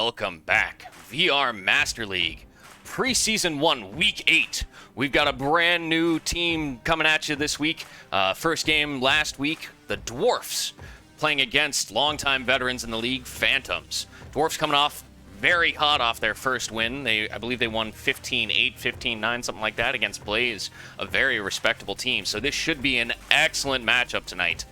welcome back. VR Master League, Preseason 1, Week 8. We've got a brand new team coming at you this week. First game last week, the Dwarfs, playing against longtime veterans in the league, Phantoms. Dwarfs coming off very hot off their first win. I believe they won 15-8, 15-9, something like that against Blaze, a very respectable team. So this should be an excellent matchup tonight.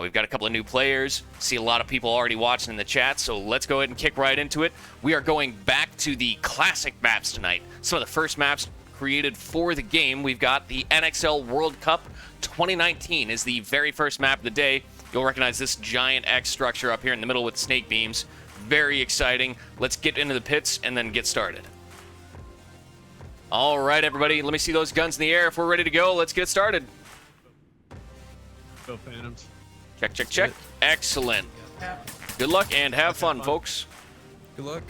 We've got a couple of new players. See a lot of people already watching in the chat, so let's go ahead and kick right into it. We are going back to the classic maps tonight. Some of the first maps created for the game. We've got the NXL World Cup 2019 is the very first map of the day. You'll recognize this giant X structure up here in the middle with snake beams. Very exciting. Let's get into the pits and then get started. All right, everybody, let me see those guns in the air. If we're ready to go, let's get started. Go Phantoms. Check, check, check. Excellent. Good luck and have fun, folks. Good luck.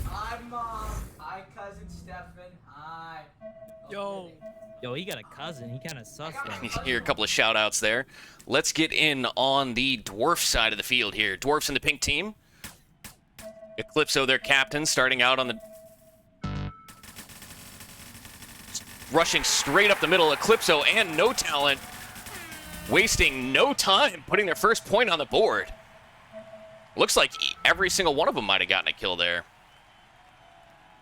Hi, Mom. Hi, cousin Stefan. Hi. Yo, he got a cousin. He kind of sus though. Here, a couple of shout outs there. Let's get in on the Dwarf side of the field here. Dwarfs in the pink team. Eclipso, their captain, starting out on the... Rushing straight up the middle. Eclipso and No Talent wasting no time putting their first point on the board. Looks like every single one of them might have gotten a kill there.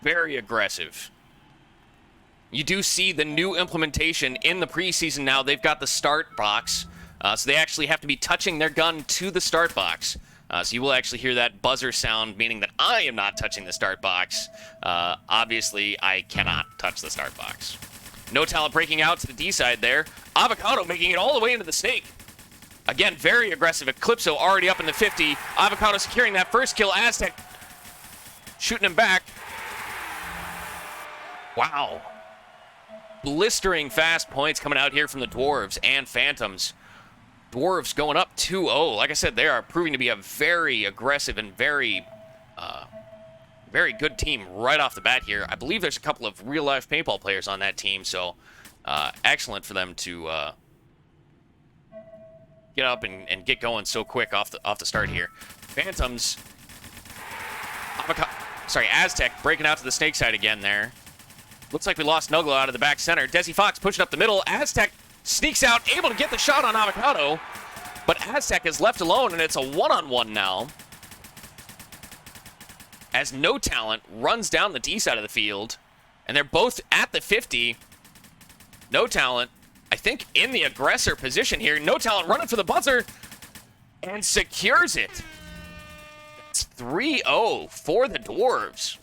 Very aggressive. You do see the new implementation in the preseason now. They've got the start box, so they actually have to be touching their gun to the start box. So you will actually hear that buzzer sound, meaning that I am not touching the start box. Obviously, I cannot touch the start box. No Talent breaking out to the D side there. Avocado making it all the way into the snake. Again, very aggressive. Eclipso already up in the 50. Avocado securing that first kill. Aztec shooting him back. Wow. Blistering fast points coming out here from the Dwarves and Phantoms. Dwarves going up 2-0. Like I said, they are proving to be a very aggressive and very good team right off the bat here. I believe there's a couple of real-life paintball players on that team, so excellent for them to get up and get going so quick off the start here. Phantoms, Aztec breaking out to the snake side again there. Looks like we lost Nuglo out of the back center. Desi Fox pushing up the middle. Aztec sneaks out, able to get the shot on Avocado, but Aztec is left alone, and it's a one-on-one now. As No Talent runs down the D side of the field, and they're both at the 50. No Talent, I think, in the aggressor position here. No Talent running for the buzzer and secures it. It's 3-0 for the Dwarves.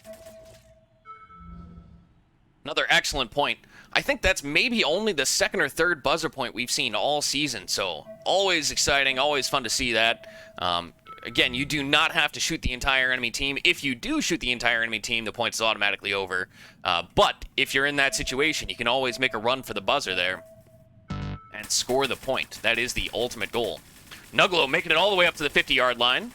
Another excellent point. I think that's maybe only the second or third buzzer point we've seen all season, so always exciting, always fun to see that. Again, you do not have to shoot the entire enemy team. If you do shoot the entire enemy team, the point is automatically over. But if you're in that situation, you can always make a run for the buzzer there and score the point. That is the ultimate goal. Nuglo making it all the way up to the 50-yard line.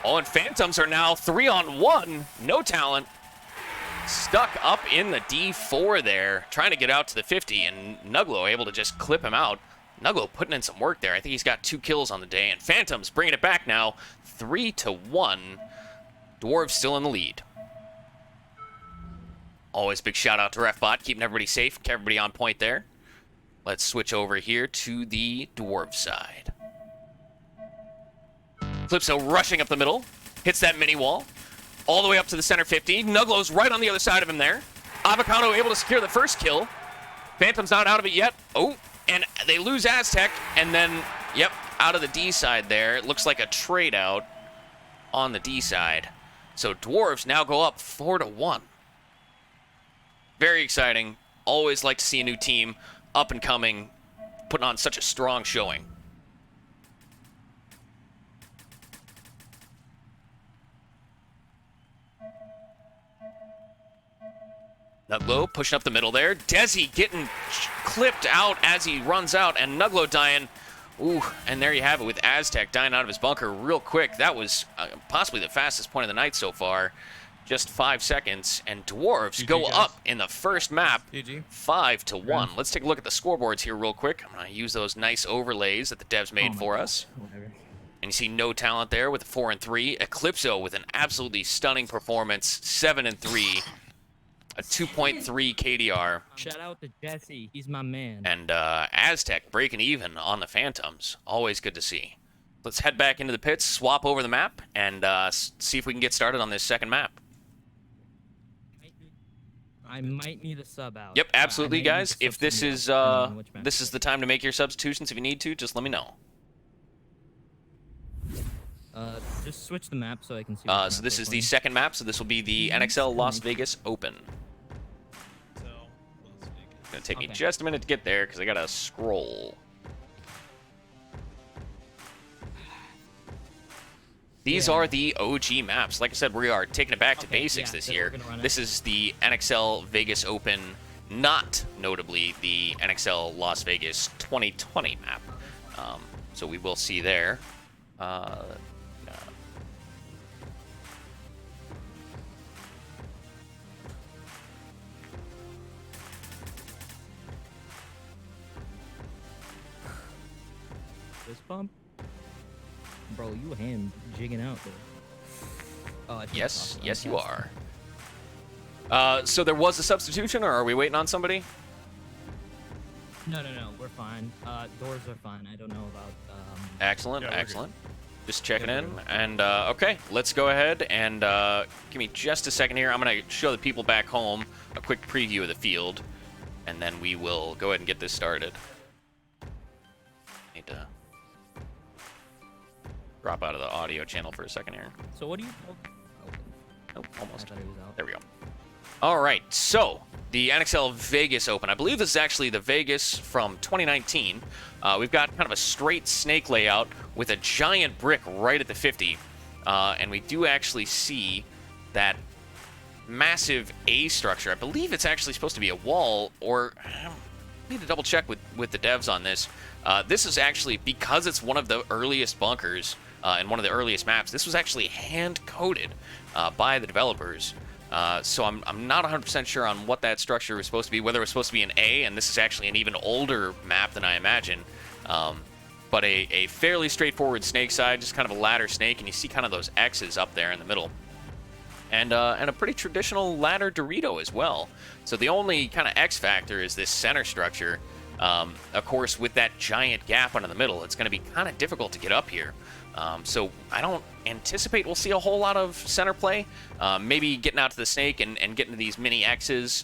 Oh, and Phantoms are now 3-on-1. No Talent stuck up in the D4 there, trying to get out to the 50, and Nuglo able to just clip him out. Nuglo putting in some work there. I think he's got 2 kills on the day, and Phantoms bringing it back now, 3-1. Dwarves still in the lead. Always big shout out to RefBot, keeping everybody safe, keep everybody on point there. Let's switch over here to the Dwarf side. Calypso rushing up the middle, hits that mini wall, all the way up to the center 50. Nuglo's right on the other side of him there. Avocado able to secure the first kill. Phantom's not out of it yet. Oh, and they lose Aztec, and then, yep, out of the D side there. It looks like a trade out on the D side. So Dwarves now go up 4-1. Very exciting. Always like to see a new team up and coming, putting on such a strong showing. Nuglo pushing up the middle there. Desi getting clipped out as he runs out, and Nuglo dying. Ooh, and there you have it with Aztec dying out of his bunker real quick. That was possibly the fastest point of the night so far. Just 5 seconds, and Dwarves go up in the first map, 5-1. Let's take a look at the scoreboards here real quick. I'm going to use those nice overlays that the devs made for us. And you see no talent there with a 4 and 3. Eclipso with an absolutely stunning performance, 7 and 3, a 2.3 KDR. Shout out to Jesse. He's my man. And Aztec breaking even on the Phantoms. Always good to see. Let's head back into the pits, swap over the map, and see if we can get started on this second map. I might need a sub out. Yep, absolutely, guys. If this is this the time to make your substitutions, if you need to, just let me know. Just switch the map so I can see. So this is the second map. So this will be the NXL Las Vegas Open. It's gonna take me just a minute to get there because I gotta scroll. These are the OG maps. Like I said, we are taking it back to basics this year. This is the NXL Vegas Open, not notably the NXL Las Vegas 2020 map. So we will see there. This bump? Bro, you hand jigging out there. Oh, yes, you are. So there was a substitution, or are we waiting on somebody? No, we're fine. Doors are fine. I don't know about. Excellent, Yeah, excellent. Just checking in, and okay, let's go ahead and give me just a second here. I'm gonna show the people back home a quick preview of the field, and then we will go ahead and get this started. Need to drop out of the audio channel for a second here. So what do you? Nope, almost. I thought it was out. There we go. All right, so the NXL Vegas Open. I believe this is actually the Vegas from 2019. We've got kind of a straight snake layout with a giant brick right at the 50. And we do actually see that massive A structure. I believe it's actually supposed to be a wall, or I need to double check with the devs on this. This is actually, because it's one of the earliest bunkers and one of the earliest maps, this was actually hand-coded by the developers. So I'm not 100% sure on what that structure was supposed to be, whether it was supposed to be an A, and this is actually an even older map than I imagine. But a fairly straightforward snake side, just kind of a ladder snake, and you see kind of those X's up there in the middle. And a pretty traditional ladder Dorito as well. So the only kind of X factor is this center structure. Of course, with that giant gap under the middle, it's going to be kind of difficult to get up here. So I don't anticipate we'll see a whole lot of center play. Maybe getting out to the snake and getting to these mini X's.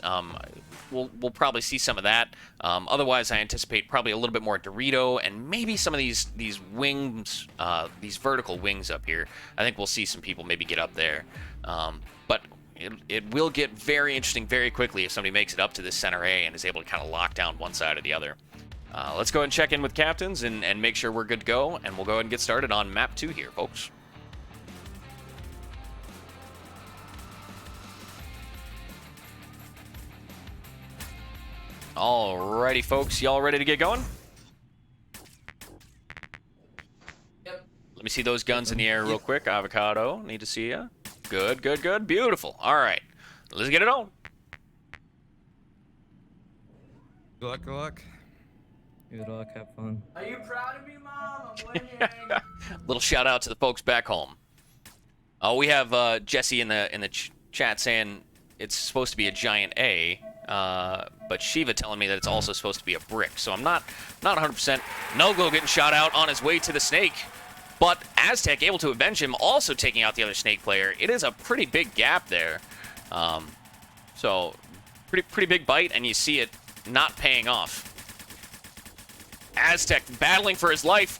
We'll probably see some of that. Otherwise, I anticipate probably a little bit more Dorito and maybe some of these wings, these vertical wings up here. I think we'll see some people maybe get up there. But it will get very interesting very quickly if somebody makes it up to this center A and is able to kind of lock down one side or the other. Let's go ahead and check in with captains and make sure we're good to go, and we'll go ahead and get started on map 2 here, folks. Alrighty, folks, y'all ready to get going? Yep. Let me see those guns in the air real quick. Avocado, need to see ya. Good, good, good. Beautiful. All right, let's get it on. Good luck, good luck. Good luck, have fun. Are you proud of me, Mom? I'm winning. Little shout out to the folks back home. Oh, we have Jesse in the chat saying it's supposed to be a giant A, but Shiva telling me that it's also supposed to be a brick. So I'm not 100%. Nuglo getting shot out on his way to the snake, but Aztec able to avenge him, also taking out the other snake player. It is a pretty big gap there. So pretty big bite, and you see it not paying off. Aztec battling for his life,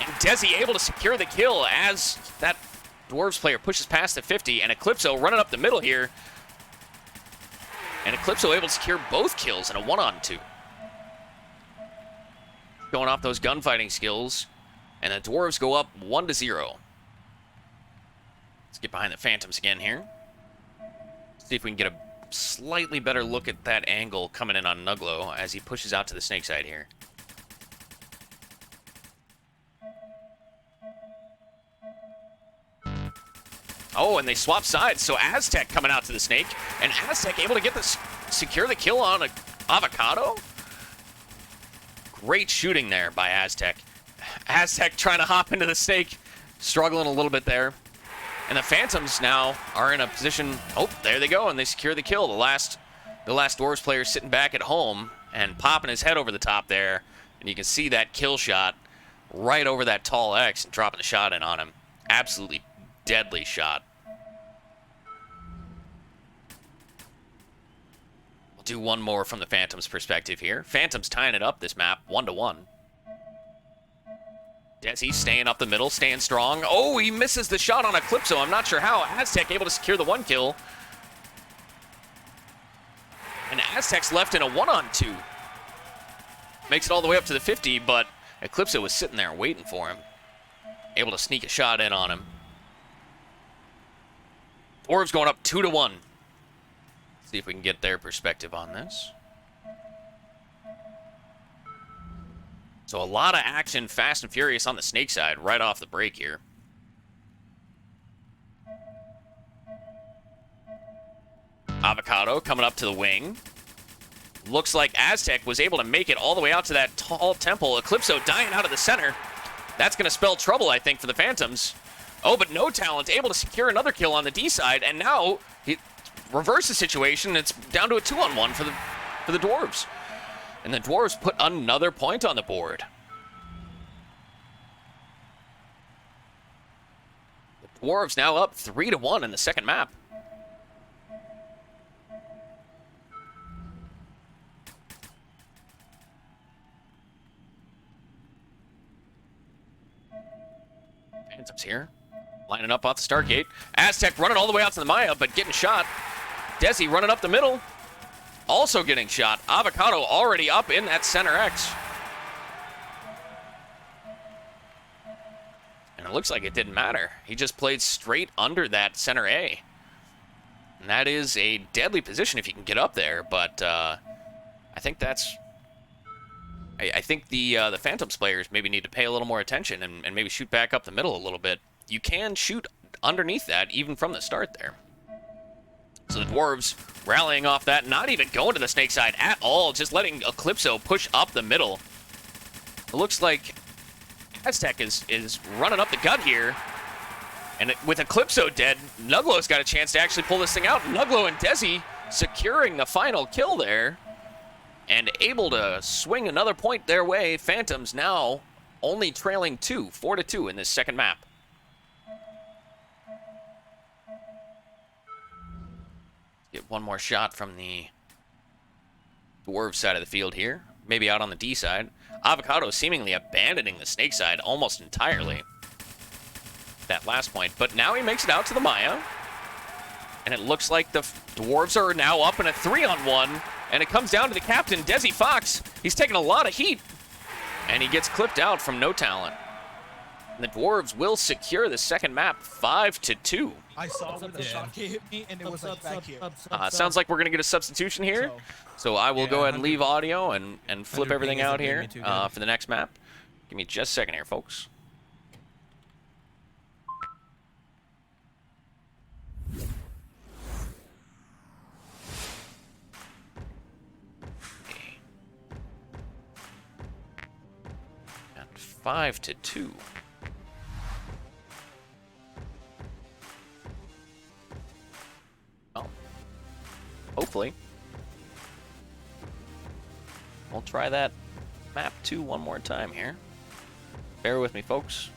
and Desi able to secure the kill as that Dwarves player pushes past the 50, and Eclipso running up the middle here. And Eclipso able to secure both kills in a 1-on-2. Going off those gunfighting skills, and the Dwarves go up 1-0. Let's get behind the Phantoms again here. See if we can get a slightly better look at that angle coming in on Nuglo as he pushes out to the snake side here. Oh, and they swap sides, so Aztec coming out to the snake, and Aztec able to get secure the kill on Avocado. Great shooting there by Aztec. Aztec trying to hop into the snake, struggling a little bit there. And the Phantoms now are in a position, oh, there they go, and they secure the kill. The last Dwarves player sitting back at home and popping his head over the top there. And you can see that kill shot right over that tall X and dropping the shot in on him. Absolutely deadly shot. We'll do one more from the Phantoms' perspective here. Phantoms tying it up this map, 1-1. Desi staying up the middle, staying strong. Oh, he misses the shot on Eclipso. I'm not sure how. Aztec able to secure the 1 kill. And Aztec's left in a 1-on-2. Makes it all the way up to the 50, but Eclipso was sitting there waiting for him. Able to sneak a shot in on him. Dwarves going up 2-1. See if we can get their perspective on this. So a lot of action, fast and furious on the snake side right off the break here. Avocado coming up to the wing. Looks like Aztec was able to make it all the way out to that tall temple. Eclipso dying out of the center. That's going to spell trouble, I think, for the Phantoms. Oh, but No Talent able to secure another kill on the D side, and now he reverses the situation. It's down to a 2-on-1 for the Dwarves. And the Dwarves put another point on the board. The Dwarves now up 3-1 in the second map. Phantoms here. Lining up off the start gate. Aztec running all the way out to the Maya, but getting shot. Desi running up the middle. Also getting shot. Avocado already up in that center X. And it looks like it didn't matter. He just played straight under that center A. And that is a deadly position if you can get up there, but I think that's... I think the Phantoms players maybe need to pay a little more attention and maybe shoot back up the middle a little bit. You can shoot underneath that even from the start there. So the Dwarves rallying off that, not even going to the snake side at all, just letting Eclipso push up the middle. It looks like Aztec is running up the gut here. And with Eclipso dead, Nuglo's got a chance to actually pull this thing out. Nuglo and Desi securing the final kill there. And able to swing another point their way. Phantoms now only trailing 4-2 in this second map. Get one more shot from the Dwarves side of the field here. Maybe out on the D side. Avocado seemingly abandoning the snake side almost entirely. That last point. But now he makes it out to the Maya. And it looks like the Dwarves are now up in a 3-on-1. And it comes down to the captain, Desi Fox. He's taking a lot of heat. And he gets clipped out from No Talent. And the Dwarves will secure the second map 5-2. I saw when the shot hit me, and it was like back here. Sounds like we're going to get a substitution here. So I will go ahead and leave audio and flip everything out here for the next map. Give me just a second here, folks. And 5-2. Hopefully. We'll try that map 2 one more time here. Bear with me, folks.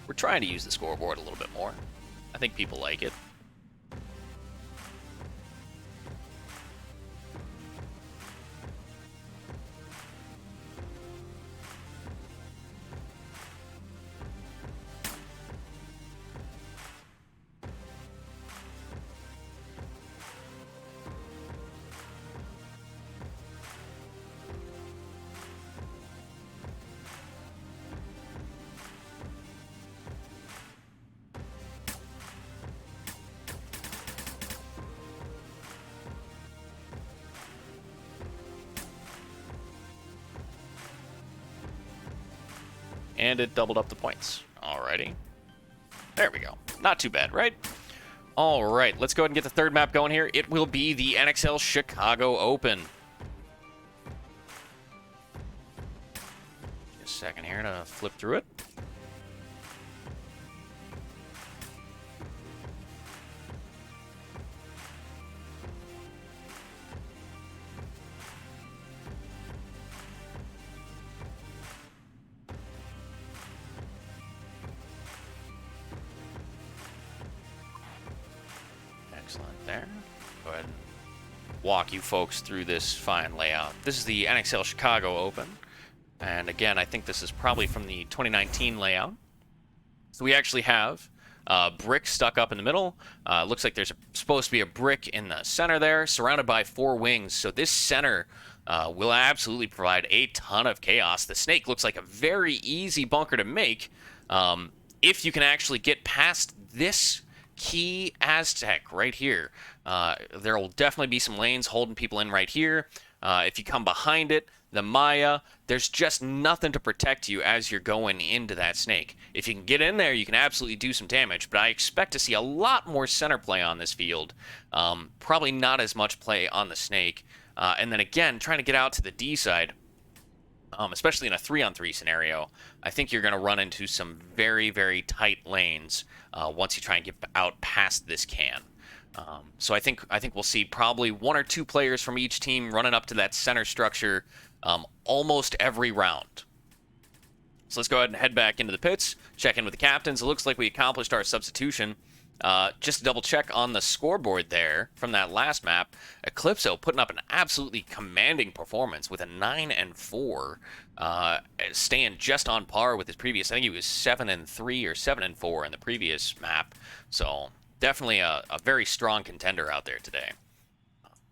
We're trying to use the scoreboard a little bit more. I think people like it. And it doubled up the points. Alrighty. There we go. Not too bad, right? Alright, let's go ahead and get the third map going here. It will be the NXL Chicago Open. Just second here to flip through it. Excellent there. Go ahead and walk you folks through this fine layout. This is the NXL Chicago Open. And again, I think this is probably from the 2019 layout. So we actually have a brick stuck up in the middle. Looks like there's supposed to be a brick in the center there, surrounded by 4 wings. So this center will absolutely provide a ton of chaos. The snake looks like a very easy bunker to make if you can actually get past this key Aztec right here. There will definitely be some lanes holding people in right here. If you come behind it, the Maya, there's just nothing to protect you as you're going into that snake. If you can get in there, you can absolutely do some damage, but I expect to see a lot more center play on this field. Probably not as much play on the snake. And then again, trying to get out to the D side, especially in a 3-on-3 scenario, I think you're going to run into some very, very tight lanes once you try and get out past this can. So I think we'll see probably 1 or 2 players from each team running up to that center structure almost every round. So let's go ahead and head back into the pits, check in with the captains. It looks like we accomplished our substitution. Just to double check on the scoreboard there from that last map, Eclipso putting up an absolutely commanding performance with a 9-4, staying just on par with his previous. I think he was 7-3 or 7-4 in the previous map. So definitely a very strong contender out there today.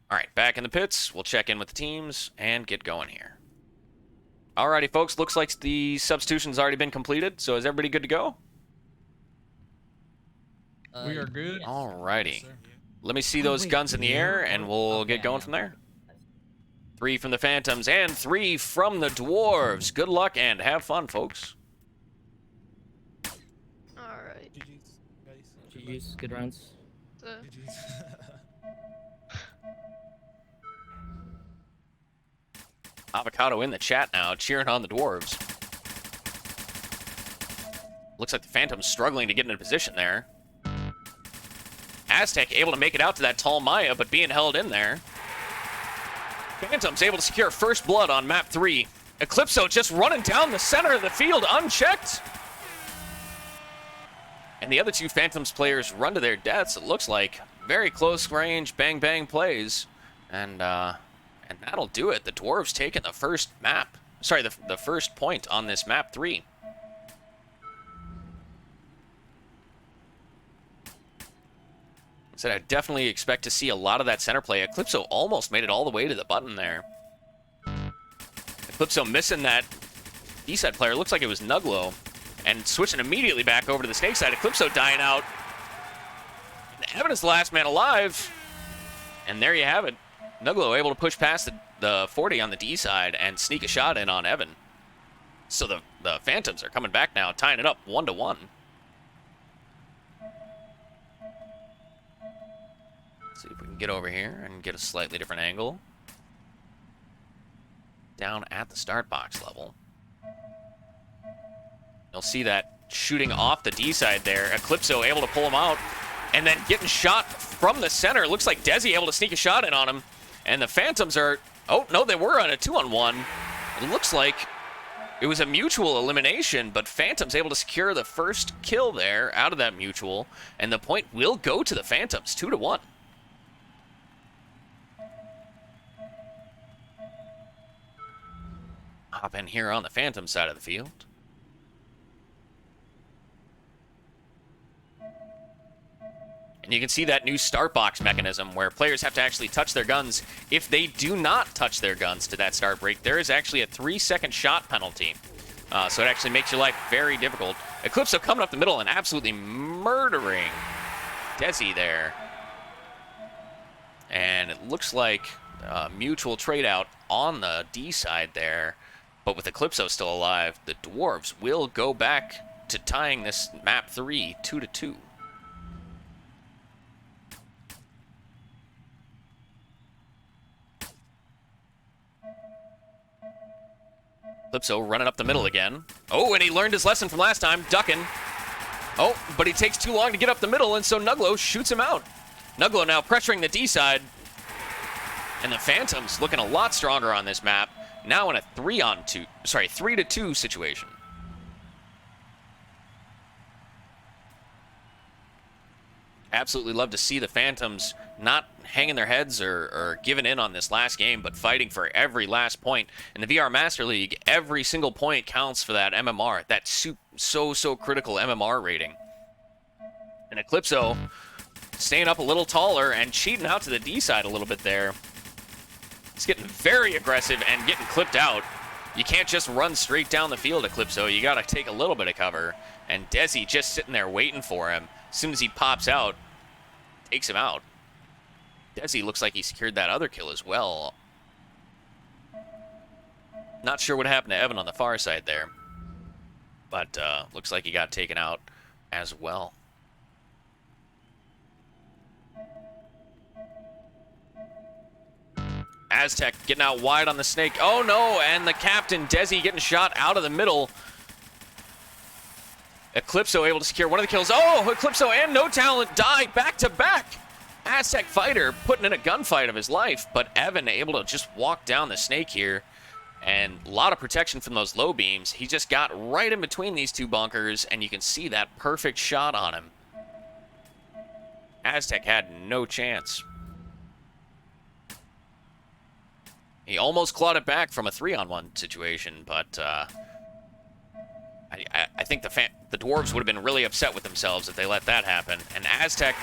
All right, back in the pits. We'll check in with the teams and get going here. Alrighty, folks. Looks like the substitution's already been completed. So is everybody good to go? We are good. Yes. Alrighty. Yes, sir. Let me see those guns in the air, and we'll get going from there. 3 from the Phantoms and 3 from the Dwarves. Good luck and have fun, folks. Alright. GG's, guys. GG's, good rounds. So, GG's. Avocado in the chat now, cheering on the Dwarves. Looks like the Phantom's struggling to get into position there. Aztec able to make it out to that tall Maya, but being held in there. Phantom's able to secure first blood on map 3. Eclipso just running down the center of the field unchecked. And the other 2 Phantoms players run to their deaths, it looks like. Very close range, bang bang plays. And that'll do it. The Dwarves taking the first map. Sorry, the first point on this map 3. So I definitely expect to see a lot of that center play. Eclipso almost made it all the way to the button there. Eclipso missing that D-side player. Looks like it was Nuglo. And switching immediately back over to the snake side. Eclipso dying out. And Evan is the last man alive. And there you have it. Nuglo able to push past the 40 on the D side and sneak a shot in on Evan. So the Phantoms are coming back now, tying it up 1-1. See if we can get over here and get a slightly different angle. Down at the start box level. You'll see that shooting off the D side there. Eclipso able to pull him out. And then getting shot from the center. Looks like Desi able to sneak a shot in on him. And the Phantoms are... Oh, no, they were on a 2-on-1. It looks like it was a mutual elimination, but Phantoms able to secure the first kill there out of that mutual. And the point will go to the Phantoms, 2-1. Hop in here on the Phantom side of the field. And you can see that new start box mechanism where players have to actually touch their guns. If they do not touch their guns to that start break, there is actually a 3-second shot penalty. So it actually makes your life very difficult. Eclipso coming up the middle and absolutely murdering Desi there. And it looks like mutual trade out on the D side there. But with Eclipso still alive, the Dwarves will go back to tying this map 3 2-2. Eclipso running up the middle again. Oh, and he learned his lesson from last time, ducking. Oh, but he takes too long to get up the middle, and so Nuglo shoots him out. Nuglo now pressuring the D side. And the Phantoms looking a lot stronger on this map. Now in a 3-to-2 situation. Absolutely love to see the Phantoms not hanging their heads or giving in on this last game, but fighting for every last point. In the VR Master League, every single point counts for that MMR, that so critical MMR rating. And Eclipso staying up a little taller and cheating out to the D side a little bit there. He's getting very aggressive and getting clipped out. You can't just run straight down the field, Eclipso. You got to take a little bit of cover. And Desi just sitting there waiting for him. As soon as he pops out, takes him out. Desi looks like he secured that other kill as well. Not sure what happened to Evan on the far side there. But looks like he got taken out as well. Aztec getting out wide on the snake. Oh no, and the captain, Desi, getting shot out of the middle. Eclipso able to secure one of the kills. Oh, Eclipso and No Talent die back to back. Aztec fighter putting in a gunfight of his life, but Evan able to just walk down the snake here. And a lot of protection from those low beams. He just got right in between these two bunkers, and you can see that perfect shot on him. Aztec had no chance. He almost clawed it back from a 3-on-1 situation, but I think the Dwarves would have been really upset with themselves if they let that happen. And Aztec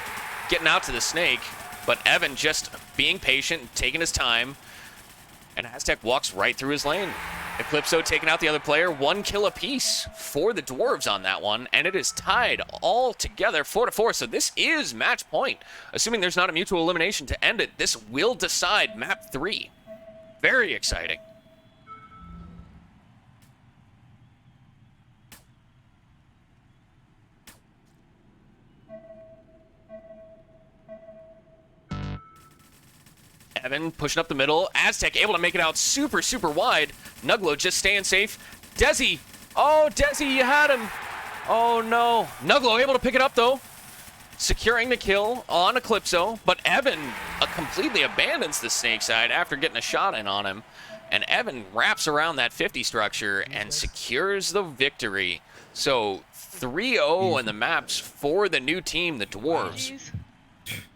getting out to the snake, but Evan just being patient, taking his time, and Aztec walks right through his lane. Eclipso taking out the other player, 1 kill apiece for the Dwarves on that one, and it is tied all together 4-4. So this is match point. Assuming there's not a mutual elimination to end it, this will decide map 3. Very exciting. Evan pushing up the middle. Aztec able to make it out super wide. Nuglo just staying safe. Desi. Oh, Desi, you had him. Oh, no. Nuglo able to pick it up, though. Securing the kill on Eclipso, but Evan completely abandons the snake side after getting a shot in on him. And Evan wraps around that 50 structure and secures the victory. So 3-0 in the maps for the new team, the Dwarves.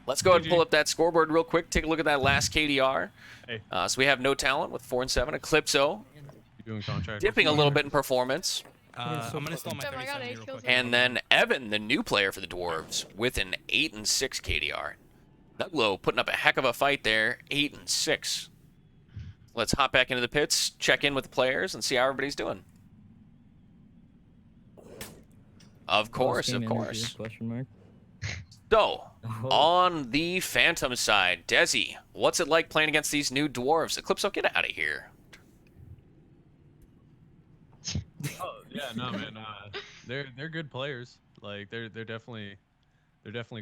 Let's go ahead and pull up that scoreboard real quick. Take a look at that last KDR. Hey. So we have No Talent with 4-7. Eclipso Doing contract. dipping a little bit in performance. I'm gonna install my 37 real quick. And then Evan, the new player for the Dwarves, with an 8-6 KDR. Nuglo putting up a heck of a fight there, 8-6. Let's hop back into the pits, check in with the players, and see how everybody's doing. Of course. Question mark. So, on the Phantom side, Desi, what's it like playing against these new Dwarves? Eclipso, get out of here. Oh yeah, no man, they're good players. Like they're definitely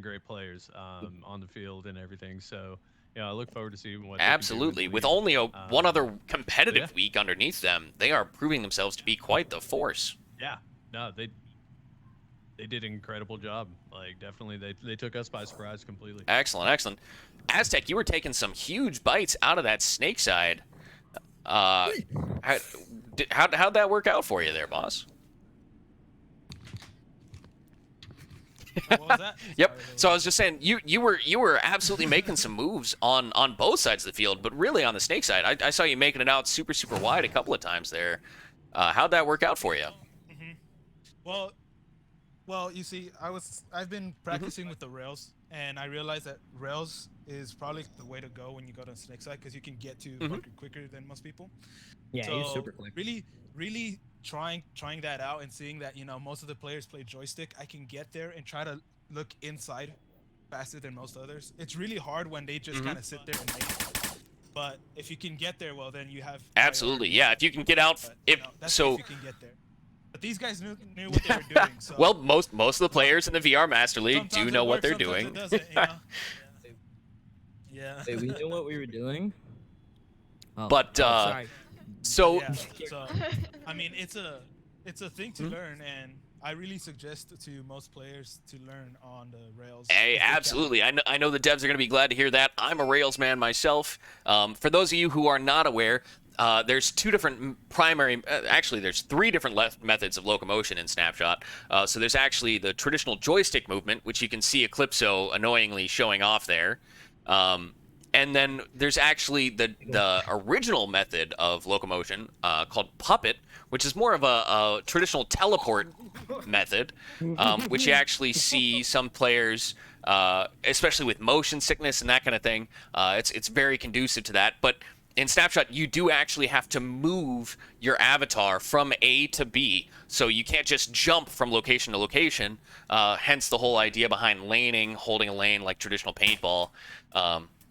great players on the field and everything. So yeah, I look forward to seeing what. Absolutely, with only one other competitive week underneath them, they are proving themselves to be quite the force. Yeah, no, they did an incredible job. Like definitely, they took us by surprise completely. Excellent. Aztec, you were taking some huge bites out of that snake side. How'd that work out for you there, boss? What was that? Yep. So I was just saying, you were absolutely making some moves on both sides of the field, but really on the snake side, I saw you making it out super wide a couple of times there. How'd that work out for you? Well, you see, I've been practicing with the rails, and I realized that rails is probably the way to go when you go to snake side because you can get to bunker quicker than most people. Yeah, so he's super quick. Really trying that out and seeing that most of the players play joystick. I can get there and try to look inside faster than most others. It's really hard when they just kind of sit there and wait. But if you can get there, well, then you have Absolutely, yeah. If you can get out, if you can get there. But these guys knew what they were doing. So. Well, most of the players in the VR Master League Sometimes do know it what works, they're sometimes doing. it doesn't, Yeah. Wait, we knew what we were doing? Oh, But sorry. So Yeah. So, I mean, it's a thing to learn, and I really suggest to most players to learn on the Rails. Hey, if they can. absolutely. I know the devs are going to be glad to hear that. I'm a Rails man myself. For those of you who are not aware, there's two different primary, actually, there's three different methods of locomotion in Snapshot. So there's actually the traditional joystick movement, which you can see Eclipso annoyingly showing off there. And then there's actually the original method of locomotion called Puppet, which is more of a traditional teleport method, which you actually see some players, especially with motion sickness and that kind of thing. It's very conducive to that. But in Snapshot, you do actually have to move your avatar from A to B. So you can't just jump from location to location, hence the whole idea behind laning, holding a lane like traditional paintball.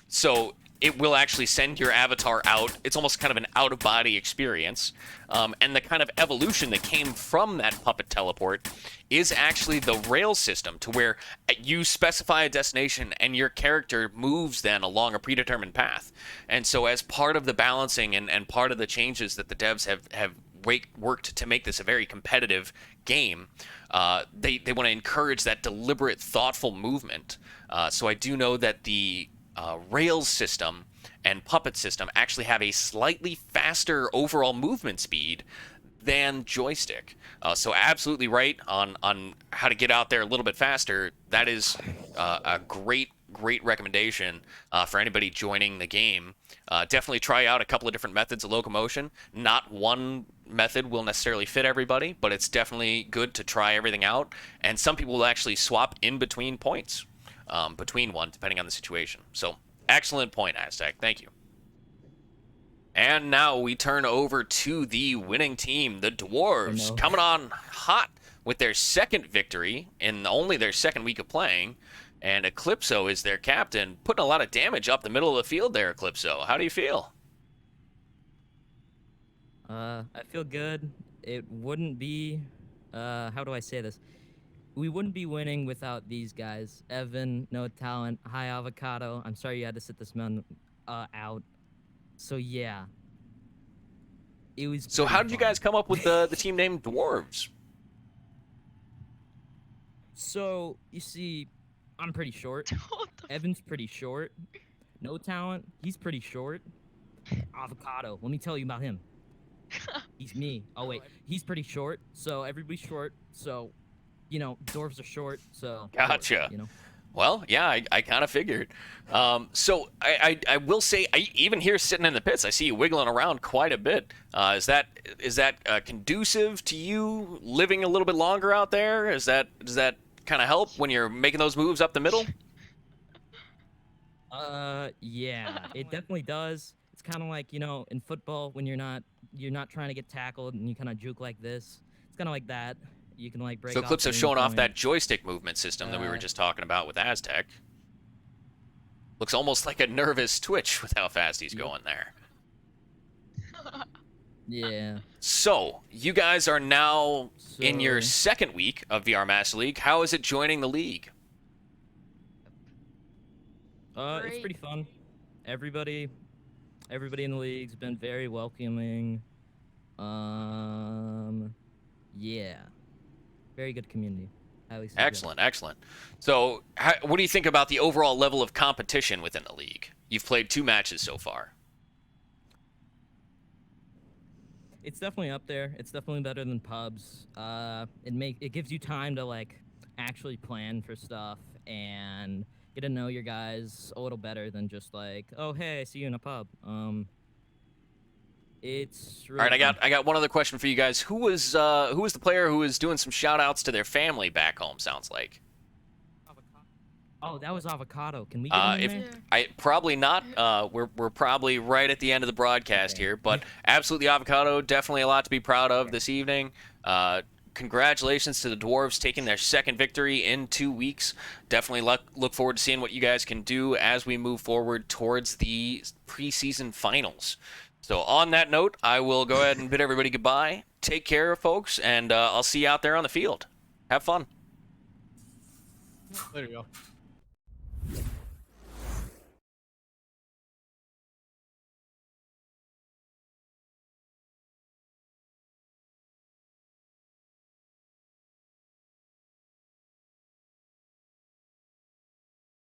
So it will actually send your avatar out. It's almost kind of an out-of-body experience. And the kind of evolution that came from that Puppet teleport is actually the Rails system, to where you specify a destination and your character moves then along a predetermined path. And so as part of the balancing and part of the changes that the devs have worked to make this a very competitive game, they want to encourage that deliberate, thoughtful movement. So I do know that the Rails system and Puppet system actually have a slightly faster overall movement speed than joystick. So absolutely right on how to get out there a little bit faster. That is a great recommendation for anybody joining the game. Definitely try out a couple of different methods of locomotion. Not one method will necessarily fit everybody, but it's definitely good to try everything out. And some people will actually swap in between points. Between one, depending on the situation. So, excellent point, Aztec. Thank you. And now we turn over to the winning team, the Dwarves, coming on hot with their second victory in only their second week of playing. And Eclipso is their captain, putting a lot of damage up the middle of the field there, Eclipso. How do you feel? I feel good. It wouldn't be, how do I say this? We wouldn't be winning without these guys. Evan, no talent, high avocado. I'm sorry you had to sit this man out. So yeah. It was. So how did you guys come up with the team name Dwarves? So you see, I'm pretty short. Evan's pretty short. No talent. He's pretty short. Avocado. Let me tell you about him. He's me. Oh wait, he's pretty short. So everybody's short. So. You know, dwarves are short, so... Gotcha. You know? Well, yeah, I kind of figured. So I will say, even here sitting in the pits, I see you wiggling around quite a bit. Is that conducive to you living a little bit longer out there? Does that kind of help when you're making those moves up the middle? Yeah, it definitely does. It's kind of like, you know, in football when you're not trying to get tackled and you kind of juke like this. It's kind of like that. You can like break. So Eclipso showing off that joystick movement system that we were just talking about with Aztec. Looks almost like a nervous twitch with how fast he's going there. Yeah. So you guys are now in your second week of VR Master League. How is it joining the league? It's pretty fun. Everybody in the league's been very welcoming. Yeah. Very good community. Excellent. So, what do you think about the overall level of competition within the league? You've played 2 matches so far. It's definitely up there. It's definitely better than pubs. It gives you time to like actually plan for stuff and get to know your guys a little better than just like, oh hey, I see you in a pub. It's really all right. I got one other question for you guys. Who was the player who was doing some shout outs to their family back home? Sounds like. Oh, that was Avocado. Can we get him in there? Probably not. We're probably right at the end of the broadcast here, but absolutely Avocado. Definitely a lot to be proud of this evening. Congratulations to the Dwarves taking their second victory in 2 weeks. Definitely look forward to seeing what you guys can do as we move forward towards the preseason finals. So on that note, I will go ahead and bid everybody goodbye. Take care, folks, and I'll see you out there on the field. Have fun. Later, y'all.